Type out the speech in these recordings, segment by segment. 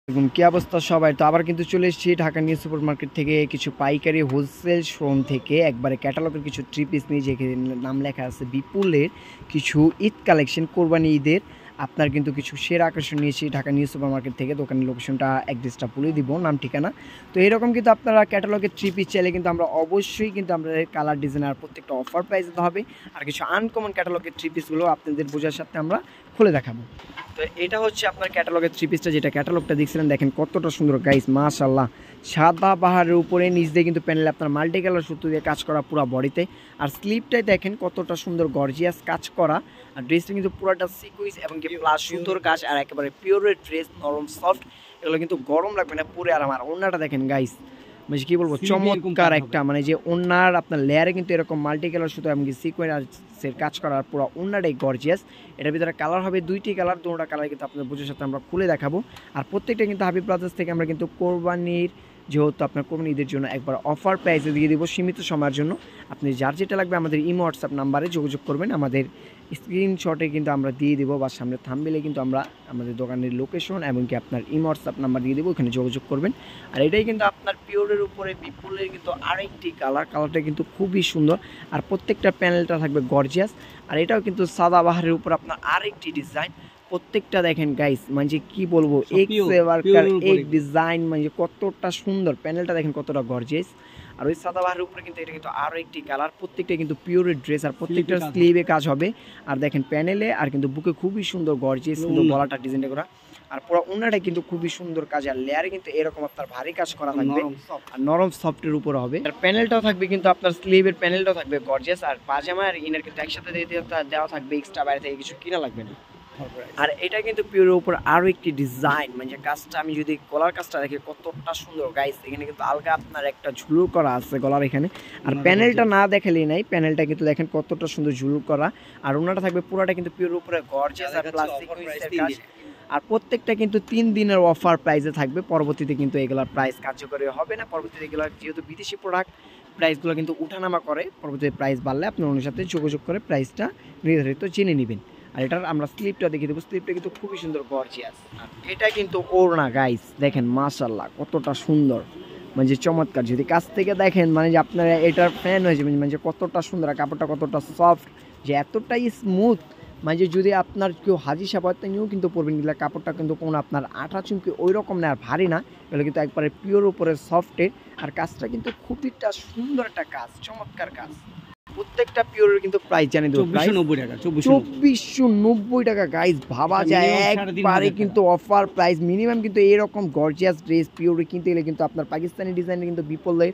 এবং কি অবস্থা সবাই, তো আবার কিন্তু চলে এসেছি ঢাকা নিউ সুপার মার্কেট থেকে কিছু পাইকারি হোলসেল শোরুম থেকে একবারে ক্যাটালগের কিছু থ্রি পিস নিয়ে, যেখানে নাম লেখা আছে বিপুলের কিছু ঈদ কালেকশন, কোরবানি ঈদের আপনার কিন্তু কিছু সেরা আকর্ষণ নিয়েছি ঢাকা নিউ সুপার মার্কেট থেকে। দোকানের লোকেশনটা অ্যাড্রেসটা বলে দিব, নাম ঠিকানা। তো এরকম কিন্তু আপনারা ক্যাটালগের থ্রি পিস চাইলে কিন্তু আমরা অবশ্যই কিন্তু আমাদের কালার ডিজাইন আর প্রত্যেকটা অফার প্রাইস দিতে হবে। আর কিছু আনকমন ক্যাটালগের থ্রি পিসগুলো আপনাদের বোঝার সাথে আমরা খুলে দেখাবো। তো এটা হচ্ছে আপনার ক্যাটালগের থ্রি পিসটা, যেটা ক্যাটালগটা দেখছিলেন, দেখেন কতটা সুন্দর গাইস, মাশাআল্লাহ। সাদা পাহাড়ের উপরে নিচ দিয়ে কিন্তু প্যানেলে আপনার মাল্টি কালার সুতো দিয়ে কাজ করা পুরো বডিতে। আর স্লিপটাই দেখেন কতটা সুন্দর গর্জিয়াস কাজ করা। আর ড্রেসটা কিন্তু পুরোটা সিকুইন্স এবং কি প্লাস সুতোর কাজ, আর একেবারে পিওরের ড্রেস, নরম সফট, এগুলো কিন্তু গরম লাগবে না পরে। আর আমার ওড়নাটা দেখেন গাইস, মানে কি বলবো, চমৎকার একটা, মানে যে ওড়নার আপনার লেয়ারে কিন্তু এরকম মাল্টি কালার সুতো এবং সিকোয়েন্সের কাজ করার পুরো ওড়নাটাই গর্জিয়াস। এটার ভিতরে কালার হবে দুইটি কালার, দুটোটা কালার কিন্তু আপনাদের বুঝে সাথে আমরা খুলে দেখাবো। আর প্রত্যেকটা কিন্তু হাবিব ব্রাদার্স থেকে আমরা কিন্তু কোরবানির, যেহেতু আপনার কোরবানি ঈদের জন্য একবার অফার প্রাইসে দিয়ে দেবো সীমিত সময়ের জন্য। আপনি যার যেটা লাগবে আমাদের ইমো হোয়াটসঅ্যাপ নাম্বারে যোগাযোগ করবেন, আমাদের স্ক্রিনশটে কিন্তু আমরা দিয়ে দেবো, বা সামনে থাম্বনেইলে কিন্তু আমরা আমাদের দোকানের লোকেশন এবং কি আপনার ইমো হোয়াটসঅ্যাপ নাম্বার দিয়ে দেবো, ওখানে যোগাযোগ করবেন। আর এটাই কিন্তু আপনার পিওরের উপরে বিপুলের কিন্তু আরেকটি কালারটা কিন্তু খুবই সুন্দর। আর প্রত্যেকটা প্যানেলটা থাকবে গর্জিয়াস। আর এটাও কিন্তু সাদা বাহারের উপর আপনার আরেকটি ডিজাইন। প্রত্যেকটা দেখেন গাইস, মানে কি বলবো, এক ওয়ার্কার এক ডিজাইন, মানে কতটা সুন্দর। প্যানেলটা দেখেন কতটা গর্জিয়াস। আর ওই সাদা বাহারের উপরে কিন্তু এটা কিন্তু আরও একটি কালার, প্রত্যেকটা কিন্তু পিওরের ড্রেস, আর প্রত্যেকটা স্লিভে কাজ হবে। আর দেখেন প্যানেলে আর কিন্তু বুকে খুবই সুন্দর গর্জিয়াস কিন্তু গলাটা ডিজাইনটা করা। আর পুরো ওনাটা কিন্তু খুবই সুন্দর কাজ, আর লেয়ারে কিন্তু এরকম আপনার ভারী কাজ করা থাকবে, আর নরম সফটের উপর হবে। আর প্যানেলটাও থাকবে কিন্তু আপনার স্লিভের প্যানেলটাও থাকবে গর্জিয়াস। আর পাজামা আর ইনার কিন্তু একসাথে দেওয়া থাকবে, এক্সট্রা বাইরে থেকে কিছু কিনা লাগবে না। আর এটা কিন্তু পিওরের উপর আরো একটি ডিজাইন, মানে কাজটা আমি যদি গলার কাজটা দেখি কতটা সুন্দর গাইস। এখানে কিন্তু আলগা আপনার একটা ঝুলুর করা আছে গলার এখানে। আর প্যানেলটা না দেখালেই নাই, প্যানেলটা কিন্তু দেখেন কতটা সুন্দর ঝুলুর করা। আর ওনাটা থাকবে পুরোটা কিন্তু পিওরের উপরে গর্জিয়াস আর প্লাস্টিক কাজ। আর প্রত্যেকটা কিন্তু 3 দিনের অফার প্রাইসে থাকবে। পরবর্তীতে কিন্তু এগুলোর প্রাইস কার্যকরী হবে না। পরবর্তীতে এগুলো যেহেতু বিদেশি প্রোডাক্ট, প্রাইসগুলো কিন্তু উঠানামা করে। পরবর্তীতে প্রাইস বাড়লে আপনি ওনার সাথে যোগাযোগ করে প্রাইসটা নির্ধারিত জেনে নেবেন। আর এটার আমরা স্লিপটা দেখিয়ে দেবো, স্লিপটা কিন্তু খুবই সুন্দর গর্জিয়াস। আর এটা কিন্তু ওড়না গাইস, দেখেন মাশাআল্লাহ কতটা সুন্দর, মানে চমৎকার। যদি কাছ থেকে দেখেন, মানে যে আপনারা এটার ফ্যান হয়ে যাবেন, মানে কতটা সুন্দর, আর কাপড়টা কতটা সফট, যে এতটাই স্মুথ, মানে যদি আপনার কেউ হাজি সাবাতে নিয়েও কিন্তু পরবেন, গেলে কাপড়টা কিন্তু কোনো আপনার আঠা চুমকি ওই রকম না, আর ভারী না, এগুলো কিন্তু একবারে পিওর উপরে সফটের। আর কাজটা কিন্তু খুবইটা সুন্দর একটা কাজ, চমৎকার কাজ। প্রত্যেকটা পিওরের কিন্তু প্রাইস জানিয়ে দেবো, 2490 টাকা গাইস। ভাবা যায় একবারে কিন্তু অফার প্রাইস। মিনিমাম কিন্তু এরকম গর্জিয়াস ড্রেস পিওরে কিনতে গেলে কিন্তু আপনার পাকিস্তানি ডিজাইনে কিন্তু বিপুলের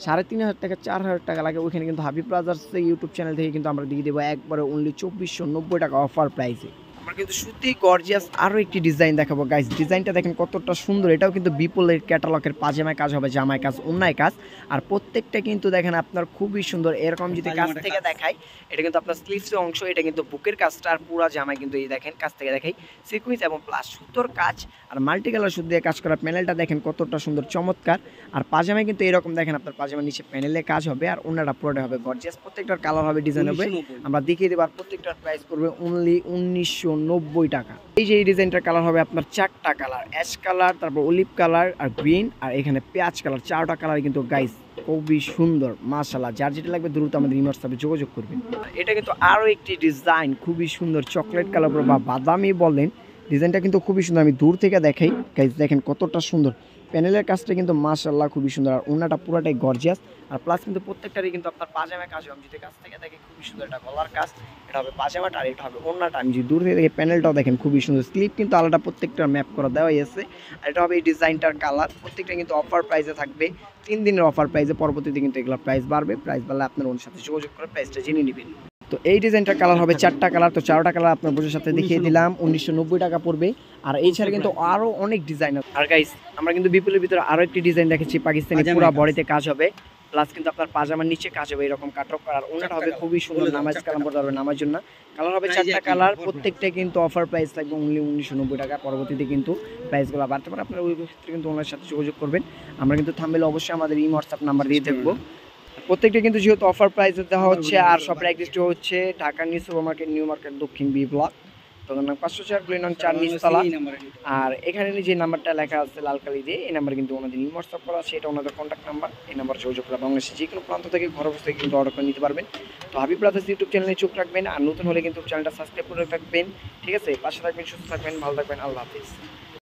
3500 টাকা 4000 টাকা লাগে। ওইখানে কিন্তু হাবিব ব্রাদার্স ইউটিউব চ্যানেল থেকে কিন্তু আমরা দিয়ে দেবো একবারে অনলি 2490 টাকা অফার প্রাইসে। আমরা কিন্তু সত্যি গর্জিয়াস আরও একটি ডিজাইন দেখাবো গাইস। ডিজাইনটা দেখেন কতটা সুন্দর। এটাও কিন্তু বিপুলের ক্যাটালগের পাজামায় কাজ হবে, জামায় কাজ, অন্যায় কাজ। আর প্রত্যেকটা কিন্তু দেখেন আপনার খুবই সুন্দর। এরকম যদি কাছ থেকে দেখাই, এটা কিন্তু আপনার স্লিভসের অংশ, এটা কিন্তু বুকের কাজটা। আর পুরা জামায় কিন্তু এই দেখেন কাছ থেকে দেখাই সিকুয়েন্স এবং প্লাস সুতোর কাজ, আর মাল্টি কালার সুতো দিয়ে কাজ করা। প্যানেলটা দেখেন কতটা সুন্দর, চমৎকার। আর পাজামায় কিন্তু এরকম দেখেন আপনার পাজামার নিচে প্যানেলে কাজ হবে, আর অন্যটা পুরোটা হবে গর্জিয়াস। প্রত্যেকটার কালার হবে, ডিজাইন হবে, আমরা দেখিয়ে দেবো। আর প্রত্যেকটার প্রাইস করবে অনলি 1990 টাকা। এই যে এই ডিজাইনটার কালার হবে আপনার 4টা কালার, অ্যাশ কালার, তারপর অলিভ কালার আর গ্রিন, আর এখানে পেঁয়াজ কালার। 4টা কালার কিন্তু গাইস খুবই সুন্দর মাশাআল্লাহ। যার যেটা লাগবে দ্রুত আমাদের ইমো হোয়াটসঅ্যাপে যোগাযোগ করবেন। এটা কিন্তু আরও একটি ডিজাইন, খুবই সুন্দর, চকলেট কালার বা বাদামি বলেন, ডিজাইনটা কিন্তু খুবই সুন্দর। আমি দূর থেকে দেখাই গাইস, দেখেন কতটা সুন্দর। প্যানেলের কাজটা কিন্তু মাশাআল্লাহ খুবই সুন্দর, আর ওনাটা পুরোটাই গর্জিয়াস। আর প্লাস কিন্তু প্রত্যেকটারই কিন্তু আপনার পাজামা কাজ হবে। আমি যদি কাছ থেকে দেখি খুবই সুন্দর, এটা গলার কাজ, এটা হবে পাজামাটা, আর এটা হবে ওড়নাটা। আমি যদি দূর থেকে দেখি প্যানেলটাও দেখেন খুবই সুন্দর। স্লিপ কিন্তু আলাদা প্রত্যেকটার ম্যাপ করা দেওয়াই আছে। আর এটা হবে এই ডিজাইনটার কালার। প্রত্যেকটা কিন্তু অফার প্রাইসে থাকবে, 3 দিনের অফার প্রাইসে। পরবর্তীতে কিন্তু এগুলো প্রাইস বাড়বে, প্রাইস বাড়লে আপনার ওর সাথে যোগাযোগ করে প্রাইসটা জেনে নেবেন। তো এই ডিজাইনটার কালার হবে 4টা কালার। তো 4টা কালার আপনার বোঝার সাথে দেখিয়ে দিলাম, 1990 টাকা পড়বে। আর এই ছাড়া কিন্তু আরো অনেক ডিজাইন আছে। আর গাইস আমরা কিন্তু বিপুলের ভিতরে আরো একটি ডিজাইন দেখেছি, পাকিস্তানি পুরো বডিতে কাজ হবে, প্লাস কিন্তু আপনার পাজামার নিচে কাজ হবে এরকম কাটক করার। ওনাটা হবে খুবই সুন্দর, নামাজ কালাম পড়তে পারবে নামার জন্য। কালার হবে 4টা কালার, প্রত্যেকটা কিন্তু অফার প্রাইস থাকবে অনলি 1990 টাকা। পরবর্তীতে কিন্তু প্রাইসগুলো বাড়তে পারে, আপনারা ওই ক্ষেত্রে কিন্তু ওনার সাথে যোগাযোগ করবেন। আমরা কিন্তু থাম্বনেইলে অবশ্যই আমাদের ইমো হোয়াটসঅ্যাপ নাম্বার দিয়ে থাকবো। প্রত্যেকটা কিন্তু যেহেতু অফার প্রাইসে দেওয়া হচ্ছে, আর শপের অ্যাড্রেসটি হচ্ছে Dhaka new super market, new market, দক্ষিণ বি ব্লক। দোকান নাম 504 গলি নং 4 নিচতলা। আর এখানে যে নাম্বারটা লেখা আছে লাল কালি দিয়ে, এই নাম্বার কিন্তু ওনাদের হোয়াটসঅ্যাপ করা আছে, এটা ওনাদের কন্ট্যাক্ট নাম্বার। এই নাম্বার যোগাযোগ করে বাংলাদেশের যে কোনো প্রান্ত থেকে ঘর অবস্থায় কিন্তু অর্ডার করে নিতে পারবেন। তো হাবিব ব্রাদার্স ইউটিউব চ্যানেলে চোখ রাখবেন, আর নতুন হলে কিন্তু চ্যানেলটা সাবস্ক্রাইব করে রাখবেন। ঠিক আছে, পাশে থাকবেন, সুস্থ থাকবেন, ভালো থাকবেন, আল্লাহ হাফিজ।